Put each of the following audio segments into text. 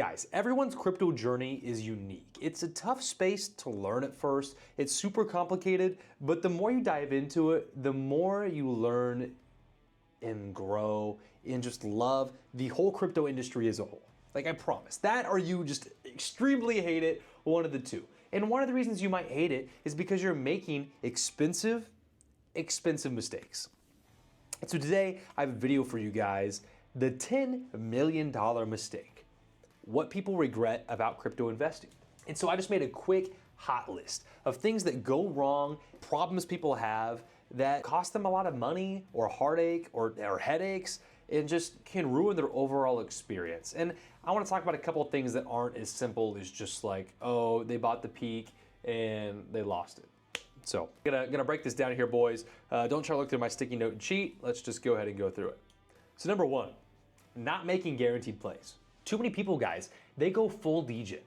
Guys, everyone's crypto journey is unique. It's a tough space to learn at first. It's super complicated, but the more you dive into it, the more you learn and grow and just love the whole crypto industry as a whole. Like, I promise. That or you just extremely hate it, one of the two. And one of the reasons you might hate it is because you're making expensive mistakes. And so today I have a video for you guys, the $10 million mistake. What people regret about crypto investing. And so I just made a quick hot list of things that go wrong, problems people have that cost them a lot of money or heartache or headaches and just can ruin their overall experience. And I want to talk about a couple of things that aren't as simple as just like, oh, they bought the peak and they lost it. So gonna break this down here, boys. Don't try to look through my sticky note and cheat. Let's just go ahead and go through it. So number one, not making guaranteed plays. Too many people, guys, they go full degen.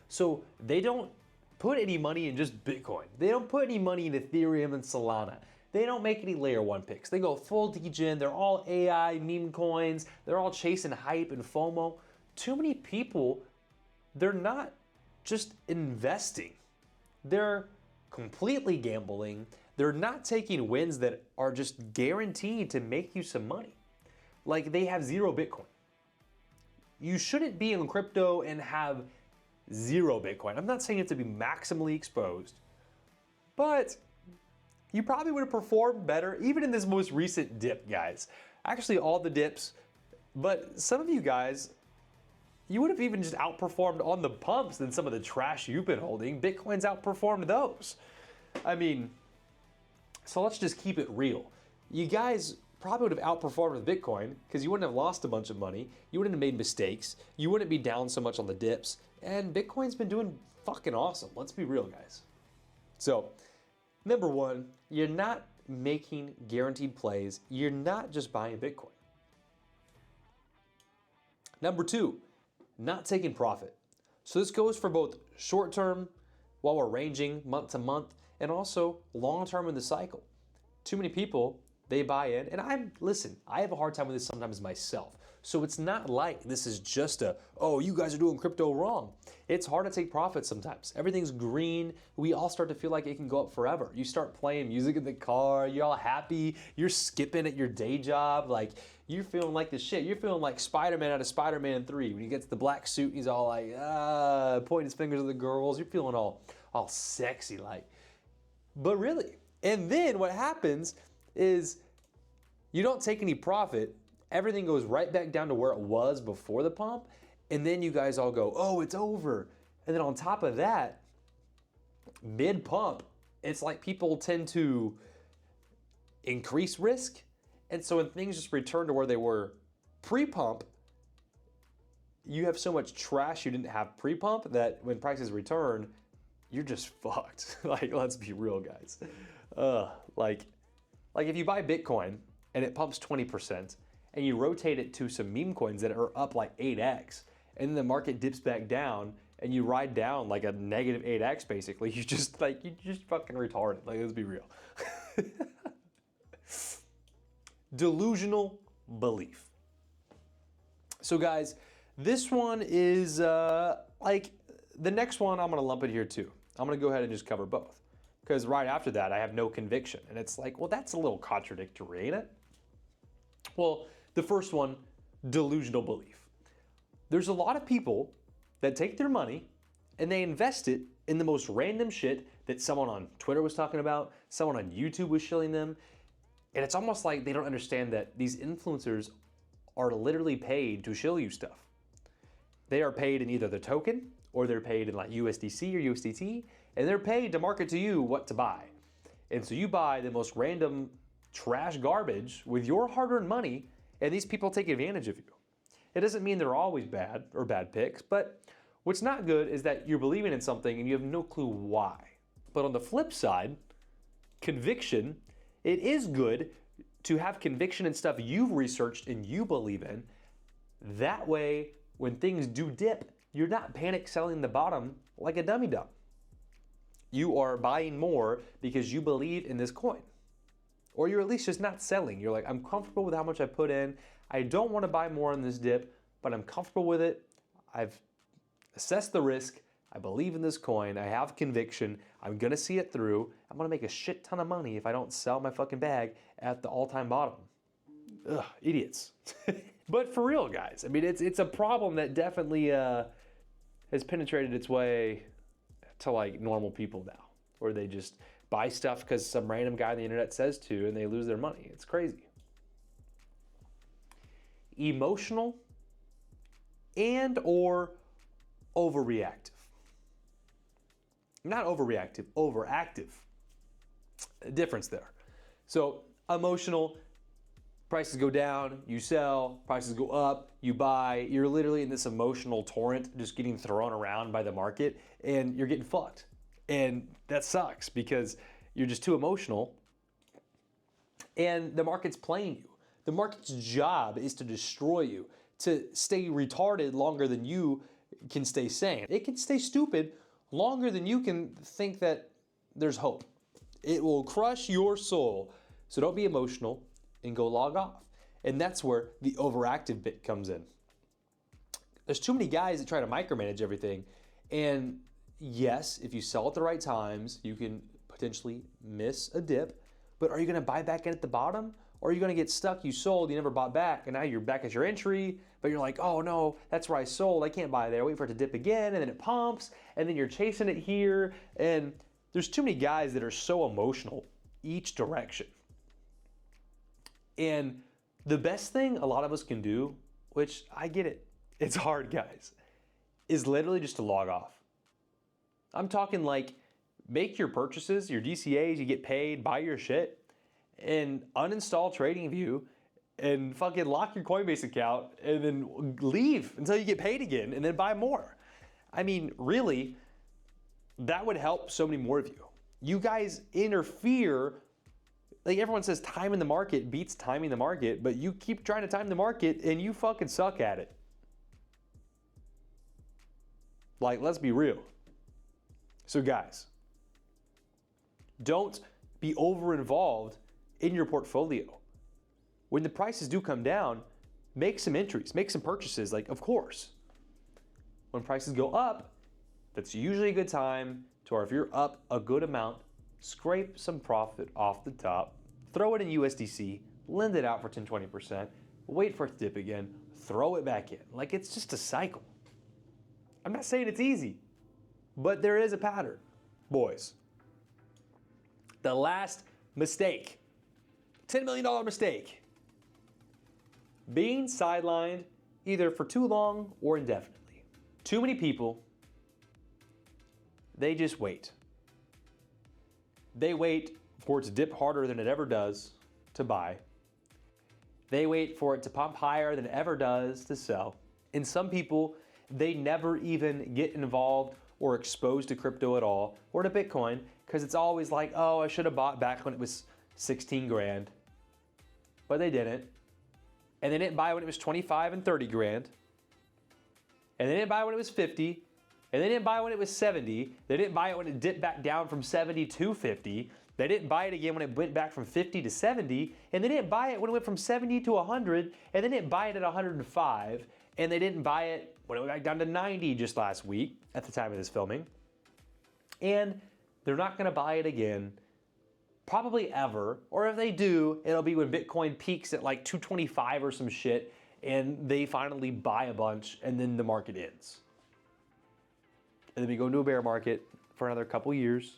So they don't put any money in just Bitcoin. They don't put any money in Ethereum and Solana. They don't make any layer one picks. They go full degen. They're all AI, meme coins. They're all chasing hype and FOMO. Too many people, they're not just investing. They're completely gambling. They're not taking wins that are just guaranteed to make you some money. Like, they have zero Bitcoin. You shouldn't be in crypto and have zero Bitcoin. I'm not saying you have to be maximally exposed, but you probably would have performed better even in this most recent dip, guys. Actually, all the dips, but some of you guys, you would have even just outperformed on the pumps than some of the trash you've been holding. Bitcoin's outperformed those. I mean, so let's just keep it real. You guys probably would have outperformed with Bitcoin because you wouldn't have lost a bunch of money. You wouldn't have made mistakes. You wouldn't be down so much on the dips. And Bitcoin's been doing fucking awesome. Let's be real, guys. So, number one, you're not making guaranteed plays. You're not just buying Bitcoin. Number two, not taking profit. So this goes for both short term, while we're ranging month to month, and also long term in the cycle. Too many people, they buy in, and I have a hard time with this sometimes myself. So it's not like this is just oh, you guys are doing crypto wrong. It's hard to take profits sometimes. Everything's green. We all start to feel like it can go up forever. You start playing music in the car, you're all happy, you're skipping at your day job, like you're feeling like the shit. You're feeling like Spider-Man out of Spider-Man 3 when he gets the black suit, he's all like, pointing his fingers at the girls. You're feeling all sexy like. But really, and then what happens is you don't take any profit, everything goes right back down to where it was before the pump, and then you guys all go, oh, it's over. And then on top of that, mid-pump, it's like people tend to increase risk, and so when things just return to where they were pre-pump, you have so much trash you didn't have pre-pump that when prices return, you're just fucked. Like, let's be real, guys. Like if you buy Bitcoin and it pumps 20% and you rotate it to some meme coins that are up like 8x and then the market dips back down and you ride down like a negative 8x basically, you just fucking retarded. Like, let's be real. Delusional belief. So guys, this one is like the next one, I'm gonna lump it here too. I'm gonna go ahead and just cover both. Because right after that, I have no conviction. And it's like, well, that's a little contradictory, ain't it? Well, the first one, delusional belief. There's a lot of people that take their money and they invest it in the most random shit that someone on Twitter was talking about, someone on YouTube was showing them. And it's almost like they don't understand that these influencers are literally paid to show you stuff. They are paid in either the token or they're paid in like USDC or USDT, and they're paid to market to you what to buy. And so you buy the most random trash garbage with your hard-earned money, and these people take advantage of you. It doesn't mean they're always bad or bad picks, but what's not good is that you're believing in something and you have no clue why. But on the flip side, conviction, it is good to have conviction in stuff you've researched and you believe in. That way, when things do dip, you're not panic selling the bottom like a dummy dumb. You are buying more because you believe in this coin. Or you're at least just not selling. You're like, I'm comfortable with how much I put in. I don't want to buy more on this dip, but I'm comfortable with it. I've assess the risk. I believe in this coin. I have conviction. I'm going to see it through. I'm going to make a shit ton of money if I don't sell my fucking bag at the all-time bottom. Ugh, idiots. But for real, guys, I mean, it's a problem that definitely has penetrated its way to like normal people now, where they just buy stuff because some random guy on the internet says to, and they lose their money. It's crazy. Emotional and or overreactive. Not overreactive, overactive. A difference there. So emotional, prices go down, you sell, prices go up, you buy. You're literally in this emotional torrent just getting thrown around by the market, and you're getting fucked. And that sucks because you're just too emotional, and the market's playing you. The market's job is to destroy you, to stay retarded longer than you can stay sane. It can stay stupid longer than you can think that there's hope. It will crush your soul. So don't be emotional and go log off. And that's where the overactive bit comes in. There's too many guys that try to micromanage everything. And yes, if you sell at the right times, you can potentially miss a dip. But are you going to buy back in at the bottom? Or are you going to get stuck? You sold, you never bought back, and now you're back at your entry, but you're like, oh no, that's where I sold. I can't buy there. Wait for it to dip again, and then it pumps, and then you're chasing it here. And there's too many guys that are so emotional each direction. And the best thing a lot of us can do, which I get it, it's hard, guys, is literally just to log off. I'm talking like make your purchases, your DCAs, you get paid, buy your shit, and uninstall TradingView and fucking lock your Coinbase account and then leave until you get paid again and then buy more. I mean, really, that would help so many more of you. You guys interfere. Like everyone says time in the market beats timing the market, but you keep trying to time the market and you fucking suck at it. Like, let's be real. So guys, don't be over involved in your portfolio. When the prices do come down, make some entries, make some purchases, like of course. When prices go up, that's usually a good time to, or if you're up a good amount, scrape some profit off the top, throw it in USDC, lend it out for 10-20%, wait for it to dip again, throw it back in. Like it's just a cycle. I'm not saying it's easy, but there is a pattern. Boys, the last mistake, $10 million mistake, being sidelined either for too long or indefinitely. Too many people, they just wait. They wait for it to dip harder than it ever does to buy. They wait for it to pump higher than it ever does to sell. And some people, they never even get involved or exposed to crypto at all or to Bitcoin because it's always like, oh, I should have bought back when it was 16 grand. But they didn't. And they didn't buy when it was 25 and 30 grand. And they didn't buy when it was 50. And they didn't buy when it was 70. They didn't buy it when it dipped back down from 70 to 50. They didn't buy it again when it went back from 50 to 70. And they didn't buy it when it went from 70 to 100. And they didn't buy it at 105. And they didn't buy it when it went back down to 90 just last week at the time of this filming. And they're not going to buy it again, probably ever. Or if they do, it'll be when Bitcoin peaks at like 225 or some shit and they finally buy a bunch and then the market ends. And then we go into a bear market for another couple years.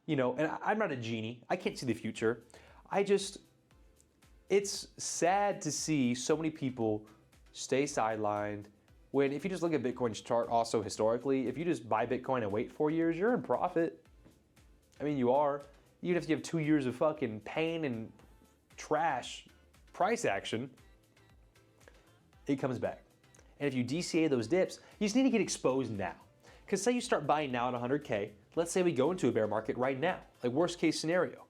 You know, and I'm not a genie. I can't see the future. It's sad to see so many people stay sidelined when if you just look at Bitcoin's chart also historically, if you just buy Bitcoin and wait 4 years, you're in profit. I mean, you are. Even if you have 2 years of fucking pain and trash price action, it comes back. And if you DCA those dips, you just need to get exposed now. Because say you start buying now at 100K, let's say we go into a bear market right now, like worst case scenario.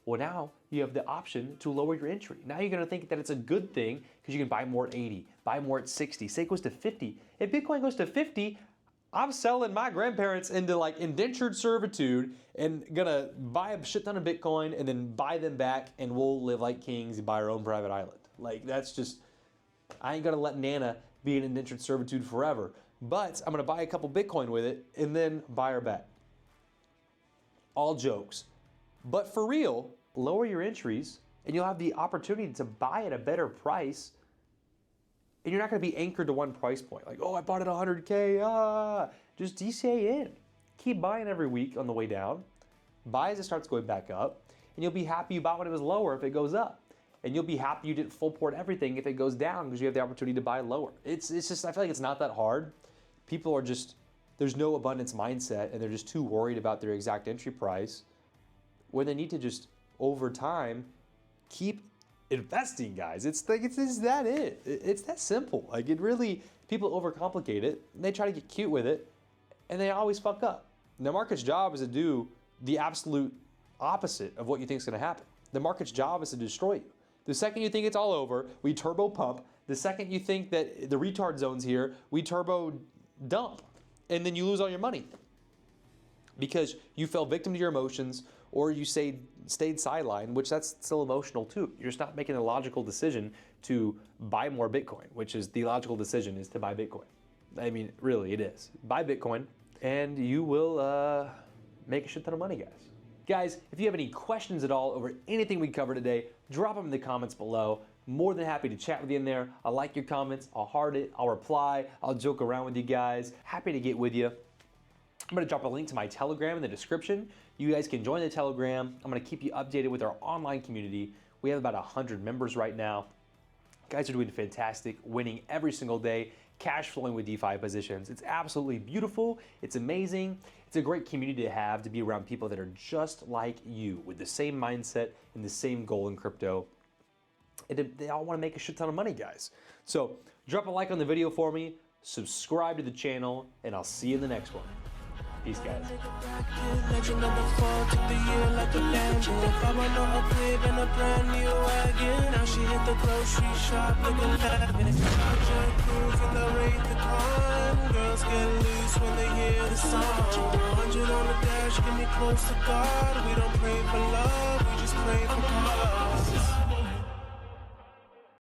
Well, now you have the option to lower your entry. Now you're gonna think that it's a good thing because you can buy more at 80, buy more at 60, say it goes to 50. If Bitcoin goes to 50, I'm selling my grandparents into like indentured servitude and gonna buy a shit ton of Bitcoin and then buy them back and we'll live like kings and buy our own private island. Like that's just, I ain't gonna let Nana be in indentured servitude forever. But I'm gonna buy a couple Bitcoin with it and then buy or bet. All jokes. But for real, lower your entries and you'll have the opportunity to buy at a better price. And you're not gonna be anchored to one price point. Like, oh, I bought it 100K, Just DCA in. Keep buying every week on the way down. Buy as it starts going back up. And you'll be happy you bought when it was lower if it goes up. And you'll be happy you didn't full port everything if it goes down because you have the opportunity to buy lower. It's just, I feel like it's not that hard. People are just, there's no abundance mindset and they're just too worried about their exact entry price when they need to just, over time, keep investing, guys. It's that it. It's that simple. Like, it really, people overcomplicate it. And they try to get cute with it and they always fuck up. The market's job is to do the absolute opposite of what you think is gonna happen. The market's job is to destroy you. The second you think it's all over, we turbo pump. The second you think that the retard zone's here, we turbo dump. And then you lose all your money because you fell victim to your emotions or you stayed sidelined, which that's still emotional too. You're just not making a logical decision to buy more Bitcoin, which is the logical decision is to buy Bitcoin. I mean, really, it is. Buy Bitcoin and you will make a shit ton of money, guys. Guys, if you have any questions at all over anything we covered today, drop them in the comments below. More than happy to chat with you in there. I like your comments, I'll heart it, I'll reply, I'll joke around with you guys. Happy to get with you. I'm gonna drop a link to my Telegram in the description. You guys can join the Telegram. I'm gonna keep you updated with our online community. We have about 100 members right now. Guys are doing fantastic, winning every single day, cash flowing with DeFi positions. It's absolutely beautiful, it's amazing. It's a great community to have, to be around people that are just like you, with the same mindset and the same goal in crypto. And they all wanna make a shit ton of money, guys. So drop a like on the video for me, subscribe to the channel, and I'll see you in the next one. Peace, guys. Girls get loose when they hear the song. 100 on the dash, get me close to God. We don't pray for love, we just pray for cause.